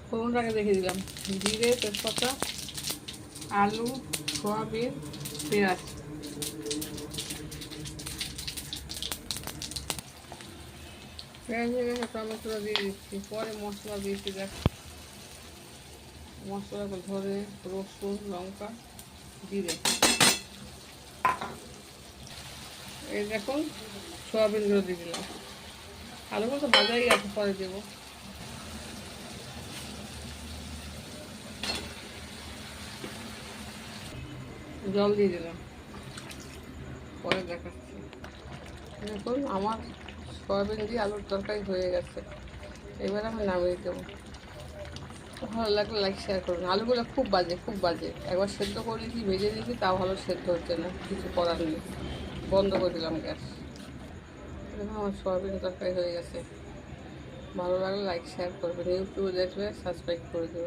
ফোড়নটাকে রেখে দিলাম। জিরে, তেজপাতা, আলু, সয়াবিন, পেঁয়াজ। পেঁয়াজ হয়ে গেছে, টমেটোটা দিয়ে দিচ্ছি। পরে মশলা দিয়েছি, দেখ মশলা ধরে রসুন, লঙ্কা, জিরে। এই দেখুন সয়াবিনগুলো দিয়ে দিলাম। আলুগুলো তো ভাজাই আছে, পরে দেবো। জল দিয়ে দিলাম, পরে দেখাচ্ছি। দেখুন আমার সয়াবিন দিয়ে আলুর তরকারি হয়ে গেছে। এবার আমি নামিয়ে দেবো। ভালো লাগলে লাইক শেয়ার করুন। আলুগুলো খুব বাজে, খুব বাজে। একবার সেদ্ধ করে দিয়েছি, ভেজে দিয়েছি, তাও ভালো সেদ্ধ হচ্ছে না। কিছু করার নেই, বন্ধ করে দিলাম গ্যাস। দেখুন আমার সয়াবিন তরকারি হয়ে গেছে। ভালো লাগলে লাইক শেয়ার করবেন। ইউটিউবে দেখলে সাবস্ক্রাইব করে দেবেন।